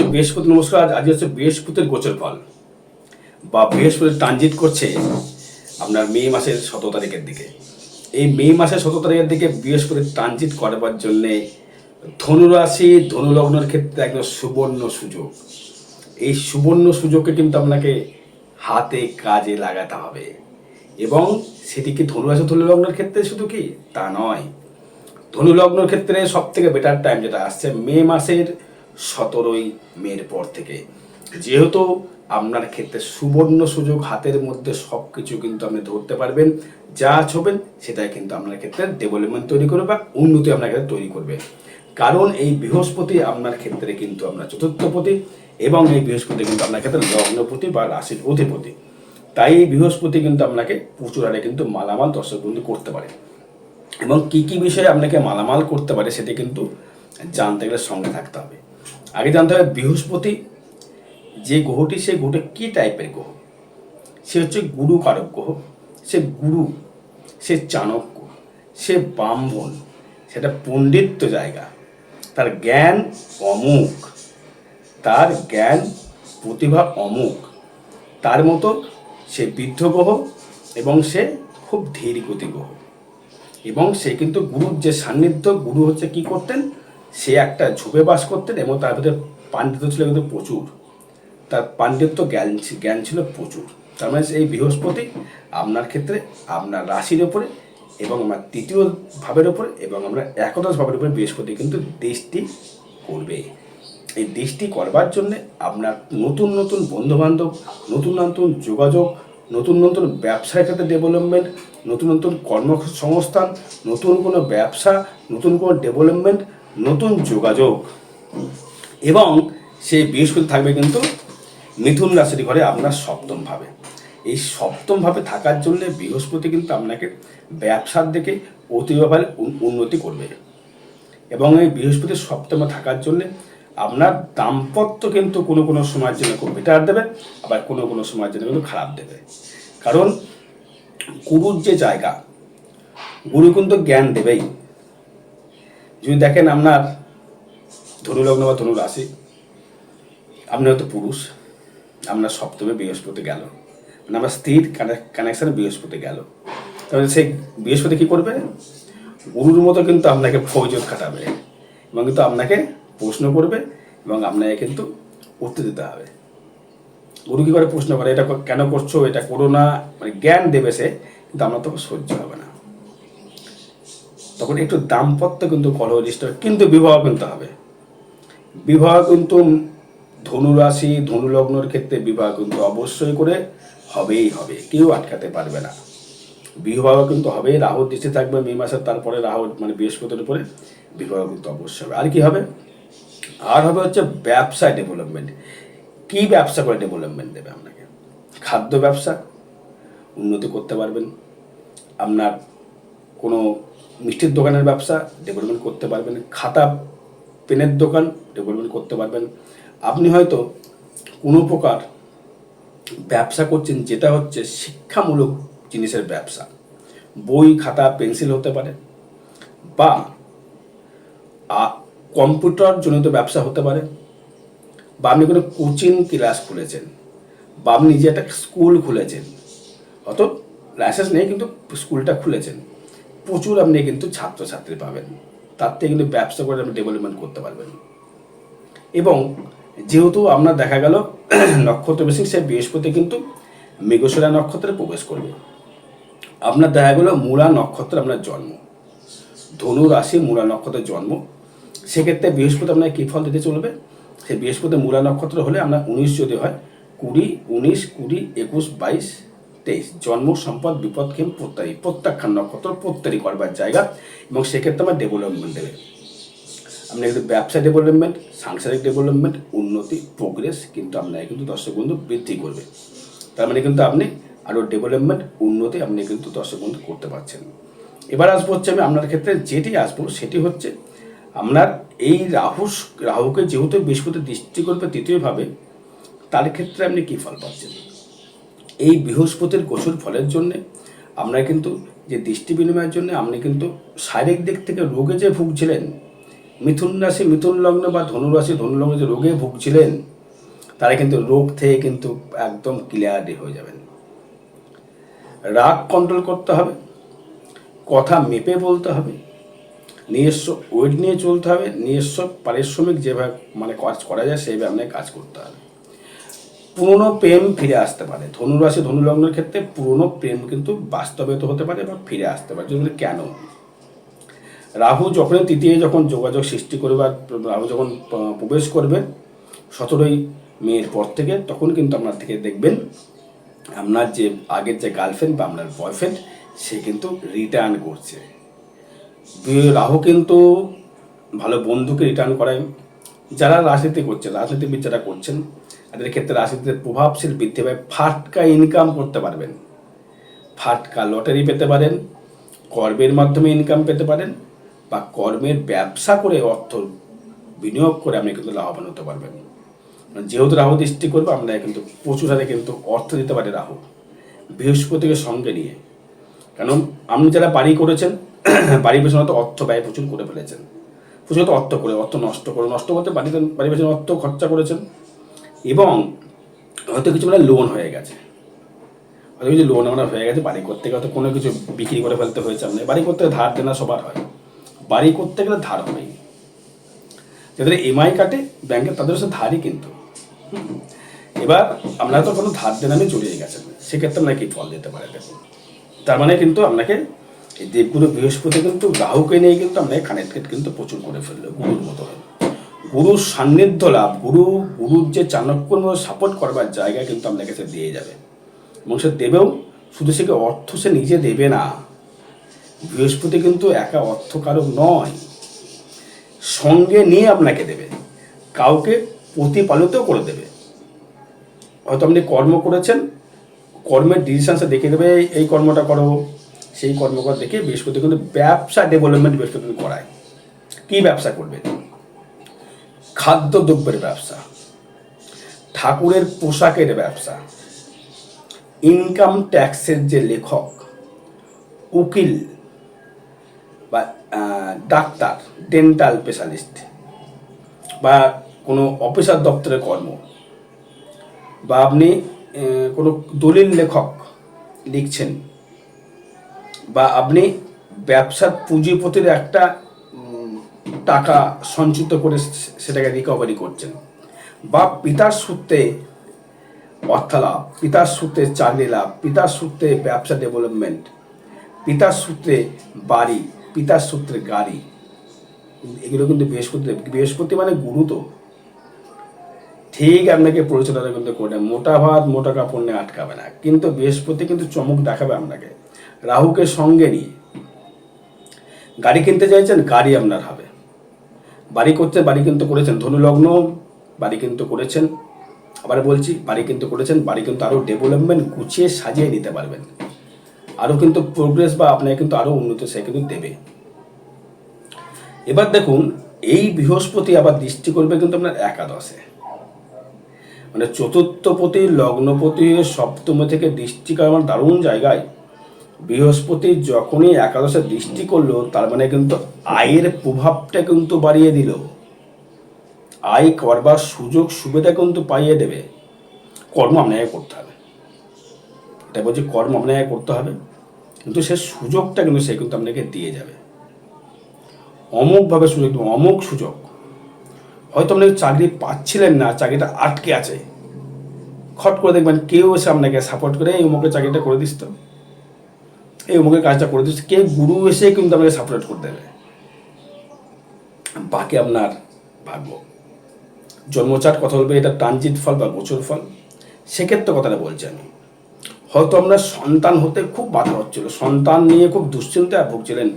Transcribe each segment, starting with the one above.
হচ্ছে বৃহস্পতি। নমস্কার। আজ হচ্ছে বৃহস্পতির গোচর ফল বা বৃহস্পতি ট্রানজিট করছে আপনার মে মাসের 17 তারিখের দিকে। এই মে মাসের 17 তারিখের দিকে বৃহস্পতি ট্রানজিট করবার জন্যে ধনুরাশি ধনুলগ্নের ক্ষেত্রে একদম সুবর্ণ সুযোগ। এই সুবর্ণ সুযোগকে কিন্তু আপনাকে হাতে কাজে লাগাতে হবে, এবং সেটি কি ধনুরাশি ধনুলগ্নের ক্ষেত্রে শুধু কি তা নয়, ধনুলগ্নের ক্ষেত্রে সব থেকে বেটার টাইম যেটা আসছে মে মাসের 17ই মের পর থেকে। যেহেতু আপনার ক্ষেত্রে সুবর্ণ সুযোগ, হাতের মধ্যে সব কিছু কিন্তু আপনি ধরতে পারবেন, যা ছোবেন সেটাই কিন্তু আপনার ক্ষেত্রে ডেভেলপমেন্ট তৈরি করবে বা উন্নতি আপনার ক্ষেত্রে তৈরি করবে। কারণ এই বৃহস্পতি আপনার ক্ষেত্রে কিন্তু আপনার চতুর্থপতি, এবং এই বৃহস্পতি কিন্তু আপনার ক্ষেত্রে লগ্নপতি বা রাশির অধিপতি। তাই এই বৃহস্পতি কিন্তু আপনাকে প্রচুর হারে কিন্তু মালামাল দর্শক বন্ধু করতে পারে, এবং কী কী বিষয়ে আপনাকে মালামাল করতে পারে সেটি কিন্তু জানতে গেলে সঙ্গে থাকতে হবে। আগে জানতে হবে বৃহস্পতি যে গ্রহটি, সেই গ্রহটি কী টাইপের গ্রহ। সে হচ্ছে গুরু কারক গ্রহ। সে গুরু, সে চাণক্য, সে ব্রাহ্মণ, সেটা পণ্ডিত্য জায়গা। তার জ্ঞান অমুক, তার জ্ঞান প্রতিভা অমুক। তার মতো সে বৃদ্ধ গ্রহ, এবং সে খুব ধীর গতি গ্রহ। এবং সে কিন্তু গুরুর যে সান্নিধ্য, গুরু হচ্ছে কি করতেন, সে একটা ঝোপে বাস করতেন, এবং তার ভিতরে পাণ্ডিত্য ছিল কিন্তু প্রচুর। তার পাণ্ডিত্য জ্ঞান ছিল প্রচুর। তার মানে এই বৃহস্পতি আপনার ক্ষেত্রে আপনার রাশির ওপরে, এবং আমার তৃতীয় ভাবের ওপরে, এবং আমরা একাদশ ভাবের উপরে বৃহস্পতি কিন্তু দৃষ্টি করবে। এই দৃষ্টি করবার জন্যে আপনার নতুন নতুন বন্ধুবান্ধব, নতুন নতুন যোগাযোগ, নতুন নতুন ব্যবসার ক্ষেত্রে ডেভেলপমেন্ট, নতুন নতুন কর্মসংস্থান, নতুন কোনো ব্যবসা, নতুন কোনো ডেভেলপমেন্ট, নতুন যোগাযোগ। এবং সেই বৃহস্পতি থাকবে কিন্তু মিথুন রাশির ঘরে আপনার সপ্তম ভাবে। এই সপ্তম ভাবে থাকার জন্য বৃহস্পতি কিন্তু আপনাকে ব্যবসার দিকে অতিভাবে উন্নতি করবে, এবং এই বৃহস্পতির সপ্তমে থাকার জন্যে আপনার দাম্পত্য কিন্তু কোনো কোনো সময়ের জন্য খুব বেটার দেবে, আবার কোনো কোনো সময়ের জন্য কিন্তু খারাপ দেবে। কারণ গুরুর যে জায়গা, গুরু কিন্তু জ্ঞান দেবেই। যদি দেখেন আপনার ধনুলগ্ন বা ধনু রাশি, আপনি হয়তো পুরুষ, আপনার সপ্তমে বৃহস্পতি গেল, মানে আমরা স্থির কানেকশানে বৃহস্পতি গেল। তাহলে সেই বৃহস্পতি কী করবে, গুরুর মতো কিন্তু আপনাকে ফৌজত খাটাবে, এবং কিন্তু আপনাকে প্রশ্ন করবে, এবং আপনাকে কিন্তু উত্তর দিতে হবে। গুরু কী করে প্রশ্ন করে, এটা কেন করছো, এটা করো না, মানে জ্ঞান দেবে সে, কিন্তু আপনার তখন সহ্য হবে না। তখন একটু দাম্পত্য কিন্তু কলহলিষ্ট হবে, কিন্তু বিবাহ কিন্তু হবে। বিবাহ কিন্তু ধনুরাশি ধনুলগ্নর ক্ষেত্রে বিবাহ কিন্তু অবশ্যই করে হবেই হবে, কেউ আটকাতে পারবে না। বিবাহ কিন্তু হবে, রাহুর দৃষ্টি থাকবে মে মাসের, তারপরে রাহু মানে বৃহস্পতির উপরে বিবাহ কিন্তু অবশ্যই হবে। আর কি হবে, আর হবে হচ্ছে ব্যবসায় ডেভেলপমেন্ট। কি ব্যবসা করে ডেভেলপমেন্ট দেবে আপনাকে, খাদ্য ব্যবসা উন্নতি করতে পারবেন, আপনার কোনো মিষ্টির দোকানের ব্যবসা ডেভেলপমেন্ট করতে পারবেন, খাতা পেনের দোকান ডেভেলপমেন্ট করতে পারবেন। আপনি হয়তো কোনো প্রকার ব্যবসা করছেন যেটা হচ্ছে শিক্ষামূলক জিনিসের ব্যবসা, বই খাতা পেন্সিল হতে পারে, বা কম্পিউটার জনিত ব্যবসা হতে পারে, বা আপনি কোনো কোচিং ক্লাস খুলেছেন, বা আপনি নিজে একটা স্কুল খুলেছেন, অত লাইসেন্স নেই কিন্তু স্কুলটা খুলেছেন, প্রচুর আপনি কিন্তু ছাত্রছাত্রী পাবেন। তার থেকে কিন্তু ব্যবসা করে আপনি ডেভেলপমেন্ট করতে পারবেন। এবং যেহেতু আপনার দেখা গেল নক্ষত্র বেশি, সেই বৃহস্পতি কিন্তু মৃগশিরা নক্ষত্রে প্রবেশ করবে। আপনার দেখা গেল মূলা নক্ষত্রে আপনার জন্ম, ধনু রাশি মূলা নক্ষত্রের জন্ম, সেক্ষেত্রে বৃহস্পতি আপনার কী ফল দিতে চলবে, সেই বৃহস্পতি মূলা নক্ষত্র হলে আপনার 19 যদি হয়, 20, 19, 20, 21, 22, 23 জন্ম, সম্পদ, বিপদ, ক্ষেম, প্রত্যাখ্যান নক্ষত্র প্রত্যেকই করবার জায়গা, এবং সেক্ষেত্রে আমার ডেভেলপমেন্ট দেবে। আপনি কিন্তু ব্যবসা ডেভেলপমেন্ট, সাংসারিক ডেভেলপমেন্ট, উন্নতি, প্রোগ্রেস কিন্তু আপনাকে কিন্তু দর্শক বন্ধু বৃদ্ধি করবে। তার মানে কিন্তু আপনি আরও ডেভেলপমেন্ট, উন্নতি আপনি কিন্তু দর্শক বন্ধু করতে পারছেন। এবার আসবো হচ্ছে আমি আপনার ক্ষেত্রে যেটি আসবো সেটি হচ্ছে আপনার এই রাহুকে যেহেতু বৃহস্পতি দৃষ্টি করবে তৃতীয়ভাবে, তার ক্ষেত্রে আপনি কী ফল পাচ্ছেন। এই বৃহস্পতির গোচর ফলের জন্যে আপনার কিন্তু যে দৃষ্টি বিনিময়ের জন্য আপনি কিন্তু শারীরিক দিক থেকে রোগে যে ভুগছিলেন, মিথুন রাশি, মিথুন লগ্ন বা ধনু রাশি, ধনু লগ্নে যে রোগে ভুগছিলেন তারা কিন্তু রোগ থেকে কিন্তু একদম ক্লিয়ারলি হয়ে যাবেন। রাগ কন্ট্রোল করতে হবে, কথা মেপে বলতে হবে, নিজস্ব ওয়েট নিয়ে চলতে হবে, নিজস্ব পারিশ্রমিক যেভাবে কাজ করা যায় সেইভাবে আপনাকে কাজ করতে হবে। পুরনো প্রেম ফিরে আসতে পারে। ধনুরাশি ধনু লগ্নের ক্ষেত্রে পুরনো প্রেম কিন্তু বাস্তবায়িত হতে পারে বা ফিরে আসতে পারে। যদি কেন, রাহু যখনই তৃতীয় যখন যোগাযোগ সৃষ্টি করবে বা রাহু যখন প্রবেশ করবে 17ই মের পর থেকে, তখন কিন্তু আপনার থেকে দেখবেন আপনার যে আগের যে গার্লফ্রেন্ড বা আপনার বয়ফ্রেন্ড সে কিন্তু রিটার্ন করছে। রাহু কিন্তু ভালো বন্ধুকে রিটার্ন করায়। যারা রাজনীতি করছে, রাজনীতিবিদ যারা করছেন তাদের ক্ষেত্রে রাজনীতির প্রভাবশীল বৃদ্ধি পায়। ফাটকা ইনকাম করতে পারবেন, ফাটকা লটারি পেতে পারেন, কর্মের মাধ্যমে ইনকাম পেতে পারেন, বা কর্মের ব্যবসা করে অর্থ বিনিয়োগ করে আপনি কিন্তু লাভবান হতে পারবেন। যেহেতু রাহু দৃষ্টি করবে আপনারা কিন্তু প্রচুর হারে কিন্তু অর্থ দিতে পারে রাহু, বৃহস্পতিকে সঙ্গে নিয়ে। কারণ আপনি যারা বাড়ি করেছেন বাড়ি পেছনে তো অর্থ ব্যয় প্রচুর করে ফেলেছেন, প্রচুর অর্থ করে অর্থ নষ্ট বলতে বাড়ি পেছনে অর্থ খরচা করেছেন, এবং হয়তো কিছু লোন হয়ে গেছে, হয়তো কিছু লোন আমরা হয়ে গেছে বাড়ি করতে গেলে, হয়তো কোনো কিছু বিক্রি করে ফেলতে হয়েছে। আপনার বাড়ি করতে ধার দেনা সবার হয়, বাড়ি করতে গেলে ধার হবেই। যাদের এমআই কাটে ব্যাংকে তাদের সাথে ধারই কিন্তু। এবার আপনারা তো কোনো ধার দেনা নিয়ে জড়িয়ে গেছেন, সেক্ষেত্রে আপনাকে কি ফল দিতে পারে দেখুন। তার মানে কিন্তু আপনাকে এই দেবগুরু বৃহস্পতি কিন্তু রাহুকে নিয়ে কিন্তু আপনাকে কানেক্টেড কিন্তু প্রচুর করে ফেললো, গুরুর মতো হয়। গুরুর সান্নিধ্য লাভ, গুরুর যে চাণক্যর মতো সাপোর্ট করবার জায়গা কিন্তু আপনাকে সে দিয়ে যাবে, এবং সে দেবেও। শুধু সে অর্থ সে নিজে দেবে না, বৃহস্পতি কিন্তু একা অর্থকারক নয়, সঙ্গে নিয়ে আপনাকে দেবে, কাউকে প্রতিপালিত করে দেবে। হয়তো আপনি কর্ম করেছেন, কর্মের ডিসিশনসে দেখিয়ে দেবে এই কর্মটা করো, সেই কর্মকর দেখে বৃহস্পতি কিন্তু ব্যবসা ডেভেলপমেন্ট বৃহস্পতি করায়। কি ব্যবসা করবে? খাদ্যদ্রব্যের ব্যবসা, ঠাকুরের পোশাকের ব্যবসা, ইনকাম ট্যাক্সের যে লেখক, উকিল বা ডাক্তার, ডেন্টাল স্পেশালিস্ট, বা কোনো অফিসার দপ্তরের কর্ম, বা আপনি কোনো দলিল লেখক লিখছেন, বা আপনি ব্যবসার পুঁজিপতির একটা টাকা সঞ্চিত করে সেটাকে রিকভারি করছেন, বা পিতার সূত্রে অর্থালাভ, পিতার সূত্রে চাকরি লাভ, পিতার সূত্রে ব্যবসা ডেভেলপমেন্ট, পিতার সূত্রে বাড়ি, পিতার সূত্রে গাড়ি, এগুলো কিন্তু বৃহস্পতি মানে গুরু তো ঠিক আপনাকে পরিচালনা কিন্তু করে। মোটা ভাত মোটা কাপড় নিয়ে আটকাবে না, কিন্তু বৃহস্পতি কিন্তু চমক দেখাবে আপনাকে রাহুকে সঙ্গে নিয়ে। গাড়ি কিনতে চাইছেন, গাড়ি আপনার হবে। বাড়ি করতে, বাড়ি কিন্তু করেছেন, ধনু লগ্ন বাড়ি কিন্তু করেছেন, আবার বলছি বাড়ি কিন্তু করেছেন, বাড়ি কিন্তু আরও ডেভেলপমেন্ট গুছিয়ে সাজিয়ে নিতে পারবেন, আরও কিন্তু প্রোগ্রেস বা আপনাকে কিন্তু আরও উন্নতি সে কিন্তু দেবে। এবার দেখুন, এই বৃহস্পতি আবার দৃষ্টি করবে কিন্তু আপনার একাদশে, মানে চতুর্থপতি লগ্নপতি সপ্তম থেকে দৃষ্টি করা আমার দারুণ জায়গায়। বৃহস্পতি যখনই একাদশে দৃষ্টি করলো তার মানে কিন্তু আয়ের প্রভাবটা কিন্তু বাড়িয়ে দিল, আয় করবার সুযোগ সুবিধা কিন্তু পাইয়ে দেবে। কর্ম আপনাকে করতে হবে, এটা বলছি, কর্ম আপনাকে করতে হবে, কিন্তু সে সুযোগটা কিন্তু সে কিন্তু আপনাকে দিয়ে যাবে। অমুকভাবে সুযোগ, অমুক সুযোগ। হয়তো আপনি চাকরি পাচ্ছিলেন না, চাকরিটা আটকে আছে, খট করে দেখবেন কেউ এসে আপনাকে সাপোর্ট করে এই অমুকের চাকরিটা করে দিস, তো এই অমুকের কাজটা করে দিস, কে গুরু এসে কিন্তু আপনাকে সাপোর্ট করে দেবে। বাকি আপনার ভাগ্য। জন্মচাট কথা বলবে এটা ট্রানজিট ফল বা গোচর ফল, সেক্ষেত্রে কথাটা বলছি আমি। হয়তো আপনার সন্তান হতে খুব বাধা হচ্ছিল, সন্তান নিয়ে খুব দুশ্চিন্তায় ভুগছিলেন,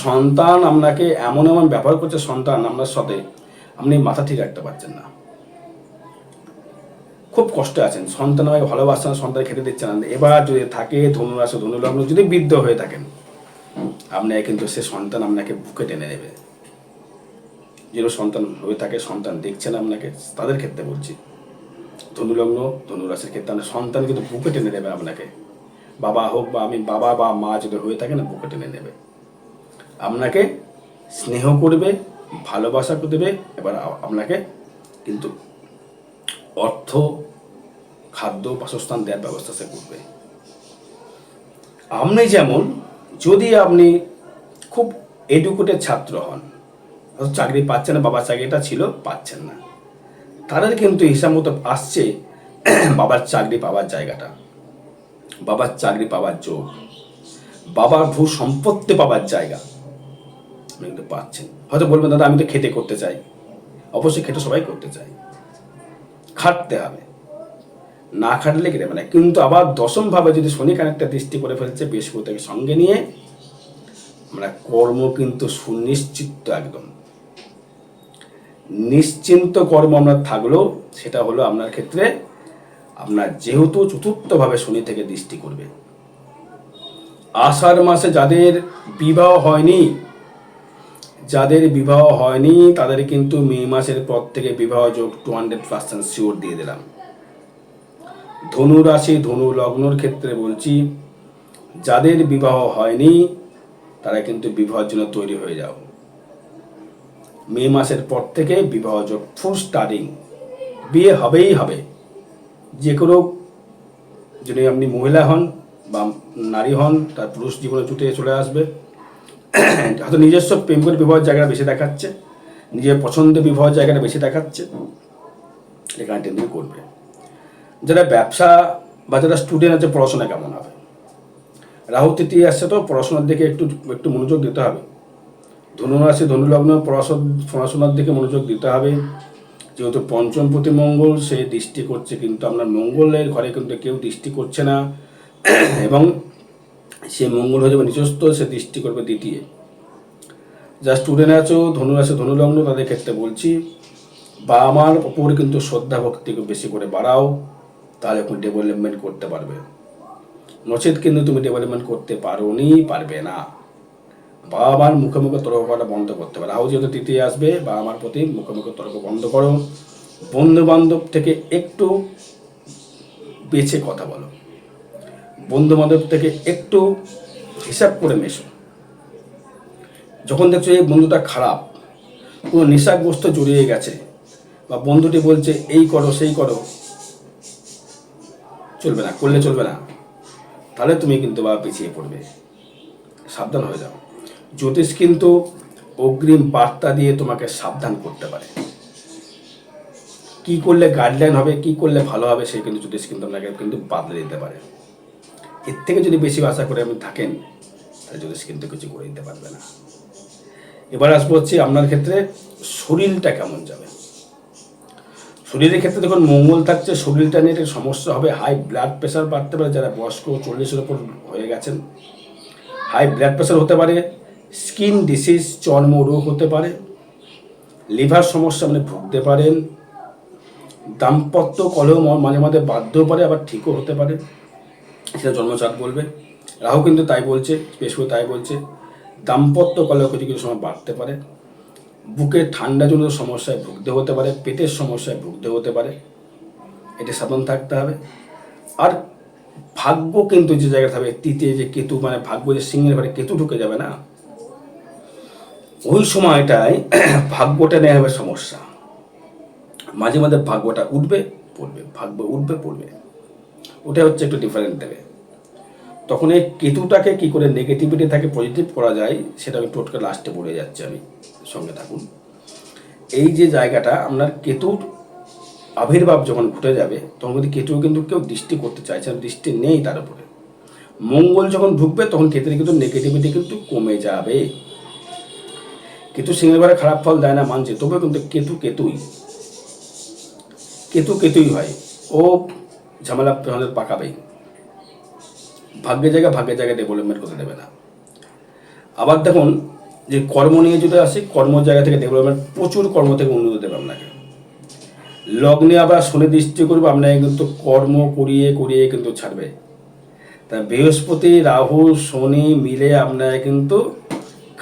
সন্তান আপনাকে এমন এমন ব্যবহার করছে, সন্তান আপনার সাথে আপনি মাথা ঠিক রাখতে পারছেন না, খুব কষ্টে আছেন, সন্তান আমাকে ভালোবাসছে না, সন্তান খেতে দিচ্ছে না। এবার যদি থাকে ধনুরাশি ধনু লগ্ন যদি বৃদ্ধ হয়ে থাকেন, আপনাকে কিন্তু সে সন্তান আপনাকে বুকে টেনে নেবে। যেন সন্তান হয়ে থাকে, সন্তান দেখছেন আপনাকে, তাদের ক্ষেত্রে বলছি, ধনুলগ্ন ধনুরাশির ক্ষেত্রে আপনার সন্তান কিন্তু বুকে টেনে নেবে আপনাকে, বাবা হোক বা আমি, বাবা বা মা যদি হয়ে থাকে না, বুকে টেনে নেবে, আপনাকে স্নেহ করবে, ভালোবাসা দেবে, এবার আপনাকে কিন্তু অর্থ, খাদ্য, বাসস্থান দেওয়ার ব্যবস্থা সে করবে। আপনি যেমন, যদি আপনি খুব এডুকেটেড ছাত্র হন, চাকরি পাচ্ছেন না, বাবার চাকরিটা ছিল পাচ্ছেন না, তাদের কিন্তু হিসাব মতো আসছে বাবার চাকরি পাওয়ার জায়গাটা, বাবার চাকরি পাওয়ার যোগ, বাবার ভূ সম্পত্তি পাওয়ার জায়গা আপনি কিন্তু পাচ্ছেন। হয়তো বলবেন দাদা আমি তো খেটে করতে চাই, অবশ্যই খেটে সবাই করতে চাই, খাটতে হবে, না খাটলে কি দেবে না। কিন্তু আবার দশমভাবে যদি শনি কানেক্টটা দৃষ্টি করে ফেলছে বৃহস্পতিকে সঙ্গে নিয়ে, আমরা কর্ম কিন্তু সুনিশ্চিত, একদম নিশ্চিন্ত কর্ম আমরা থাকলেও সেটা হলো আপনার ক্ষেত্রে, আপনার যেহেতু চতুর্থভাবে শনি থেকে দৃষ্টি করবে। আষাঢ় মাসে যাদের বিবাহ হয়নি, তাদের কিন্তু মে মাসের পর থেকে বিবাহ যোগ 200% শিওর দিয়ে দিলাম। ধনু রাশি, ধনু লগ্নর ক্ষেত্রে বলছি, যাদের বিবাহ হয়নি তারা কিন্তু বিবাহের জন্য তৈরি হয়ে যাও। মে মাসের পর থেকে বিবাহ যোগ ফুল স্টার্টিং, বিয়ে হবেই হবে। যে কোনো, যদি আপনি মহিলা হন বা নারী হন, তার পুরুষ জীবনে ছুটে চলে আসবে। হয়তো নিজস্ব প্রেম করে বিবাহের জায়গাটা বেশি দেখাচ্ছে, নিজের পছন্দের বিবাহের জায়গাটা বেশি দেখাচ্ছে, এখানে টেন্ডিং করবে। যারা ব্যবসা বা যারা স্টুডেন্ট আছে, পড়াশোনা কেমন হবে? রাহু তৃতীয় আসছে, তো পড়াশোনার দিকে একটু মনোযোগ দিতে হবে। ধনু রাশি, ধনু লগ্ন, পড়াশোনার দিকে মনোযোগ দিতে হবে। যেহেতু পঞ্চমপতি মঙ্গল সে দৃষ্টি করছে, কিন্তু আপনার মঙ্গলের ঘরে কিন্তু কেউ দৃষ্টি করছে না, এবং সে মঙ্গল হয়ে যাবে নিজস্ব, সে দৃষ্টি করবে দ্বিতীয়। যা স্টুডেন্ট আছো ধনু রাশি, ধনু লগ্ন, তাদের ক্ষেত্রে বলছি বাবা মার ওপর কিন্তু শ্রদ্ধা ভক্তিকে বেশি করে বাড়াও, তাহলে এখন ডেভেলপমেন্ট করতে পারবে। নচেত কিন্তু তুমি ডেভেলপমেন্ট করতে পারবে না। বাবা মার মুখে মুখে তর্ক করা বন্ধ করতে পারে। রাহু যেহেতু তৃতীয় আসবে, বাবা মার প্রতি মুখে মুখে তর্ক বন্ধ করো। বন্ধু বান্ধব থেকে একটু বেছে কথা বলো, বন্ধু বান্ধব থেকে একটু হিসাব করে মেশো। যখন দেখছো এই বন্ধুটা খারাপ, কোনো নেশাগ্রস্ত জড়িয়ে গেছে, বা বন্ধুটি বলছে এই করো সেই করো, চলবে না, করলে চলবে না, তাহলে তুমি কিন্তু বা পিছিয়ে পড়বে, সাবধান হয়ে যাও। জ্যোতিষ কিন্তু অগ্রিম বার্তা দিয়ে তোমাকে সাবধান করতে পারে, কি করলে গাইডলাইন হবে, কি করলে ভালো হবে, সেই কিন্তু জ্যোতিষ কিন্তু আপনাকে কিন্তু বাদলে দিতে পারে। এর থেকে যদি বেশি আশা করে আপনি থাকেন, তাহলে জ্যোতিষ কিন্তু কিছু করে দিতে পারবে না। এবার আসবো হচ্ছে আপনার ক্ষেত্রে শরীরটা কেমন যাবে। শরীরের ক্ষেত্রে দেখুন মঙ্গল থাকছে, শরীরটা নিয়ে একটা সমস্যা হবে। হাই ব্লাড প্রেশার বাড়তে পারে, যারা বয়স্ক 40-এর ওপর হয়ে গেছেন, হাই ব্লাড প্রেশার হতে পারে, স্কিন ডিসিজ, চর্মরোগ হতে পারে, লিভার সমস্যা মানে ভুগতে পারেন, দাম্পত্য কলহ মাঝে মাঝে বাধ্যও পারে, আবার ঠিকও হতে পারে, সেটা জন্মচাট বলবে। রাহু কিন্তু তাই বলছে, বৃহস্পতি তাই বলছে, দাম্পত্য কলহ কিছু কিছু সময় বাড়তে পারে, বুকের ঠান্ডাজনিত সমস্যায় ভুগতে হতে পারে, পেটের সমস্যায় ভুগতে হতে পারে, এটা সাবধান থাকতে হবে। আর ভাগ্য কিন্তু যে জায়গায় থাকবে, তৃতীয় যে কেতু, মানে ভাগ্য যে সিংহের ঘরে কেতু ঢুকে যাবে না, ওই সময়টায় ভাগ্যটা নেওয়া হবে সমস্যা। মাঝে মাঝে ভাগ্যটা উঠবে পড়বে, ভাগ্য উঠবে পড়বে, ওটা হচ্ছে একটু ডিফারেন্ট দেবে। তখন এই কেতুটাকে কি করে নেগেটিভিটি থেকে পজিটিভ করা যায়, সেটা আমি টোটকে লাস্টে বলে যাচ্ছি, আমি সঙ্গে থাকুন। এই যে জায়গাটা আপনার কেতুর আবির্ভাব যখন ঘটে যাবে, তখন কিন্তু কেতু কিন্তু কেউ দৃষ্টি করতে চাইছে না, দৃষ্টি নেই তার উপরে। মঙ্গল যখন ঢুকবে তখন কেতুর কিন্তু নেগেটিভিটি কিন্তু কমে যাবে। কেতু সিংহের ঘরে খারাপ ফল দেয় না মানছে, তবে কিন্তু কেতুই হয়, ও ঝামেলা আমাদের পাকাবেই, ভাগ্যের জায়গায় ডেভেলপমেন্ট করতে দেবে না। আবার দেখুন যে কর্ম নিয়ে যদি আসি, কর্ম জায়গা থেকে ডেভেলপমেন্ট, প্রচুর কর্ম থেকে উন্নতি দেবে আপনাকে। লগ্নে আবার শনি দৃষ্টি করবে, আপনাকে কিন্তু কর্ম করিয়ে কিন্তু ছাড়বে। তা বৃহস্পতি, রাহু, শনি মিলে আপনাকে কিন্তু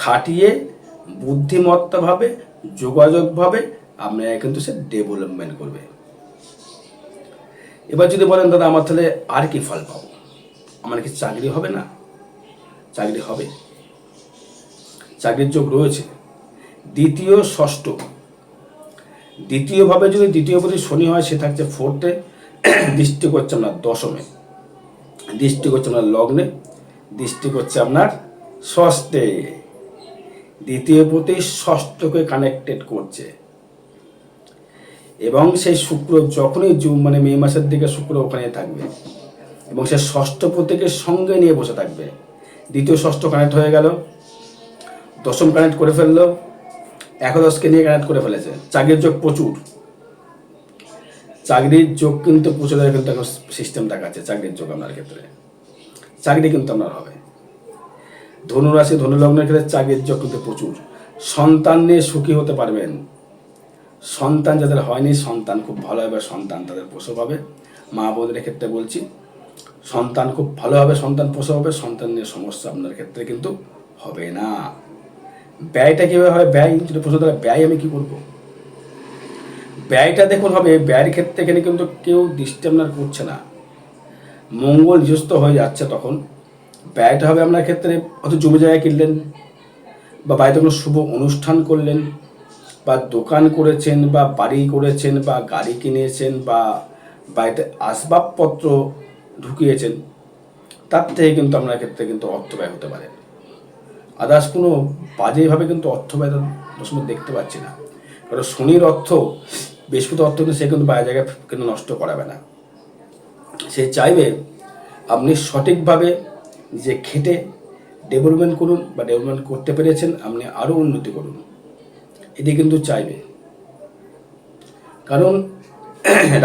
খাটিয়ে বুদ্ধিমত্তাভাবে, যোগাযোগভাবে আপনাকে কিন্তু সে ডেভেলপমেন্ট করবে। এবার যদি বলেন দাদা আমার তাহলে আর কি ফল পাবো, আমার কি চাকরি হবে না? চাকরি হবে, চাকরির যোগ রয়েছে। দ্বিতীয় ষষ্ঠ, দ্বিতীয়ভাবে যদি দ্বিতীয়পতি শনি হয় সে থাকছে ফোর্থে, দৃষ্টি করছে আপনার দশমে, দৃষ্টি করছে আপনার লগ্নে, দৃষ্টি করছে আপনার ষষ্ঠে। দ্বিতীয়পতি ষষ্ঠকে কানেক্টেড করছে এবং সেই শুক্র যখনই মানে মে মাসের দিকে শুক্র ওখানে থাকবে এবং সে ষষ্ঠপতিকে সঙ্গে নিয়ে বসে থাকবে। দ্বিতীয় ষষ্ঠ কানেক্ট হয়ে গেল, দশম কানেক্ট করে ফেললো, একাদশকে নিয়ে কানেক্ট করে ফেলেছে। চাকরির যোগ প্রচুর, চাকরির যোগ কিন্তু প্রচুর কিন্তু এখন সিস্টেম দেখাচ্ছে। চাকরির যোগ আপনার ক্ষেত্রে চাকরি কিন্তু আপনার হবে। ধনুরাশি ধনুলগ্নের ক্ষেত্রে চাকরির যোগ কিন্তু প্রচুর। সন্তান নিয়ে সুখী হতে পারবেন। সন্তান যাদের হয়নি সন্তান খুব ভালো হবে, সন্তান তাদের প্রসব হবে। মা বোনদের ক্ষেত্রে বলছি সন্তান খুব ভালো হবে, সন্তান প্রসব হবে, সন্তান নিয়ে সমস্যা আপনার ক্ষেত্রে কিন্তু হবে না। ব্যয়টা কীভাবে হয়? ব্যয় যদি প্রশ্ন থাকে ব্যয় আমি কী করবো, ব্যয়টা দেখুন হবে। ব্যয়ের ক্ষেত্রে এখানে কিন্তু কেউ দৃষ্টি আপনার করছে না, মঙ্গল নিজস্ব হয়ে যাচ্ছে। তখন ব্যয়টা হবে আপনার ক্ষেত্রে অত জমি জায়গা কিনলেন বা বাড়িতে কোনো শুভ অনুষ্ঠান করলেন বা দোকান করেছেন বা বাড়ি করেছেন বা গাড়ি কিনেছেন বা বাড়িতে আসবাবপত্র ঢুকিয়েছেন, তার থেকে কিন্তু আপনার ক্ষেত্রে কিন্তু অর্থ ব্যয় হতে পারে। আদার্স কোনো বাজেভাবে কিন্তু অর্থ ব্যয় সময় দেখতে পাচ্ছি না। কারণ শনির অর্থ, বৃহস্পতির অর্থ কিন্তু সে কিন্তু বাইরে জায়গায় কিন্তু নষ্ট করাবে না। সে চাইবে আপনি সঠিকভাবে যে খেটে ডেভেলপমেন্ট করুন বা ডেভেলপমেন্ট করতে পেরেছেন আপনি আরও উন্নতি করুন, এটি কিন্তু চাইবে। কারণ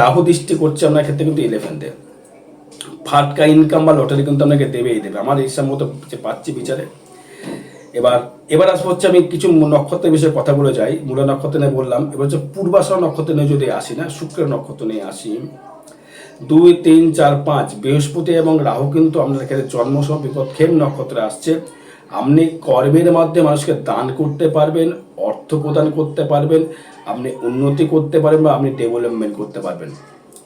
রাহু দৃষ্টি করছে আপনার ক্ষেত্রে কিন্তু 11-এ। ফাটকা ইনকাম বা লটারি কিন্তু আপনাকে দেবেই দেবে, আমার হিসাব মতো যে পাচ্ছি বিচারে। এবার আসবো হচ্ছে, আমি কিছু নক্ষত্রের বিষয়ে কথা বলে যাই। মূলা নক্ষত্র নিয়ে বললাম, এবার হচ্ছে পূর্বাষাঢ়া নক্ষত্র নিয়ে যদি আসি, না শুক্রের নক্ষত্র নিয়ে আসি। 2, 3, 4, 5 বৃহস্পতি এবং রাহু কিন্তু আপনার ক্ষেত্রে জন্মসহ বিপদক্ষেম নক্ষত্রে আসছে। আপনি কর্মের মাধ্যমে মানুষকে দান করতে পারবেন, অর্থ প্রদান করতে পারবেন, আপনি উন্নতি করতে পারবেন বা আপনি ডেভেলপমেন্ট করতে পারবেন।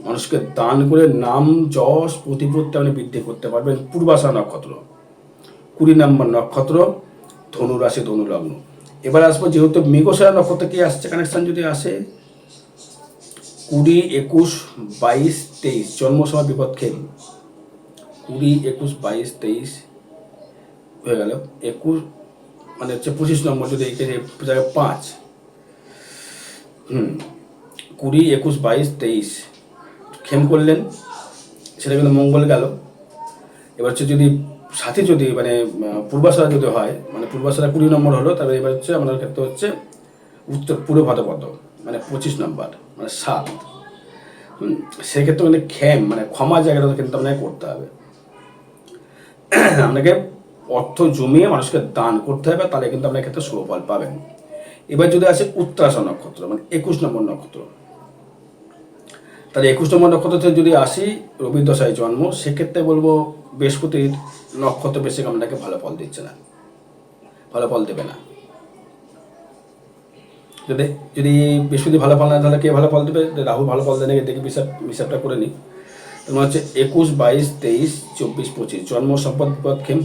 মানুষকে দান করে নাম যশ প্রতিপত্তি আপনি বৃদ্ধি করতে পারবেন। পূর্বাষাঢ়া নক্ষত্র 20 নম্বর নক্ষত্র, ধনুরাশি ধনুলগ্ন। এবার আসবো যেহেতু মৃগশিরা নক্ষত্র কি আসছে কানেকশন যদি আসে 20, 21, 22, 23 জন্ম সময় বিপদক্ষেম। 20, 21, 22, 23 হয়ে গেল। 21 মানে হচ্ছে 25 নম্বর যদি এখানে 5, 20, 21, 22, 23 খেম করলেন, সেটা কিন্তু মঙ্গল গেল। এবার হচ্ছে যদি সাথে যদি মানে পূর্বাষাঢ়া যদি হয়, মানে পূর্বাষাঢ়া 20 নম্বর হলো, তবে এবার হচ্ছে আমাদের ক্ষেত্রে হচ্ছে উত্তর পূর্ব ভাদ্রপদ মানে 25 নম্বর মানে 7। সেক্ষেত্রে কিন্তু মানে ক্ষমা জায়গাটা কিন্তু আপনাকে করতে হবে। আপনাকে অর্থ জমিয়ে মানুষকে দান করতে হবে, তাহলে কিন্তু আপনার ক্ষেত্রে শুভ ফল পাবেন। এবার যদি আসে উত্তরাষাঢ়া নক্ষত্র মানে 21 নম্বর নক্ষত্র, তাহলে 21 নম্বর নক্ষত্রতে যদি আসি রবি দশায় জন্ম, সেক্ষেত্রে বলবো বৃহস্পতির নক্ষত্র বেশি আপনাকে ভালো ফল দিচ্ছে না, ভালো ফল দেবে না। যদি বৃহস্পতি ভালো ফল না, তাহলে কে ভালো ফল দেবে? রাহু ভালো ফল দেয় নাকি দেখি হিসাবটা করে নিই। তোমার হচ্ছে 21, 22, 23, 24, 25 জন্ম সম্পদ বিপদক্ষেম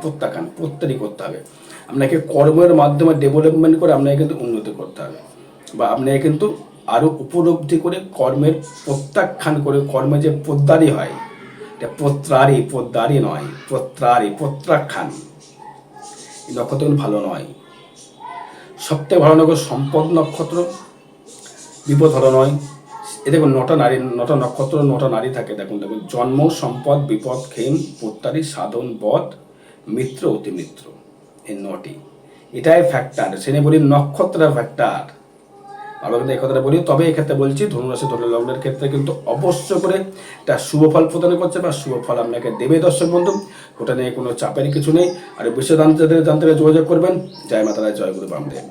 প্রত্যাখ্যান করতে হবে। আপনাকে কর্মের মাধ্যমে ডেভেলপমেন্ট করে আপনাকে কিন্তু উন্নতি করতে হবে, বা আপনাকে কিন্তু আরও উপলব্ধি করে কর্মের প্রত্যাখ্যান করে, কর্মে যে পোদ্দারি হয়, এটা পোদ্দারি নয়, প্রত্যাখ্যান। এই নক্ষত্র কিন্তু ভালো নয়। সবথেকে ভালো নক্ষত্র সম্পদ নক্ষত্র, বিপদ ভালো নয়। এ দেখুন 9টা নক্ষত্র 9টা নারী থাকে। দেখুন জন্ম সম্পদ বিপদ ক্ষেম প্রত্যারি সাধন বধ মিত্র অতিমিত্র, এই 9টি, এটাই ফ্যাক্টর। সেনে বলি নক্ষত্রের ফ্যাক্টর, আমরা কিন্তু এই কথাটা বলি। তবে এক্ষেত্রে বলছি ধনুরাশি ধনুলগ্নের ক্ষেত্রে কিন্তু অবশ্য করে একটা শুভ ফল প্রদান করছে বা শুভ ফল আপনাকে দেবে দর্শক বন্ধু, ওটা নিয়ে কোনো চাপের কিছু নেই। আর বিশ্ব জানতে যোগাযোগ করবেন। জয় মাতারা, জয় গুরু বামদেব।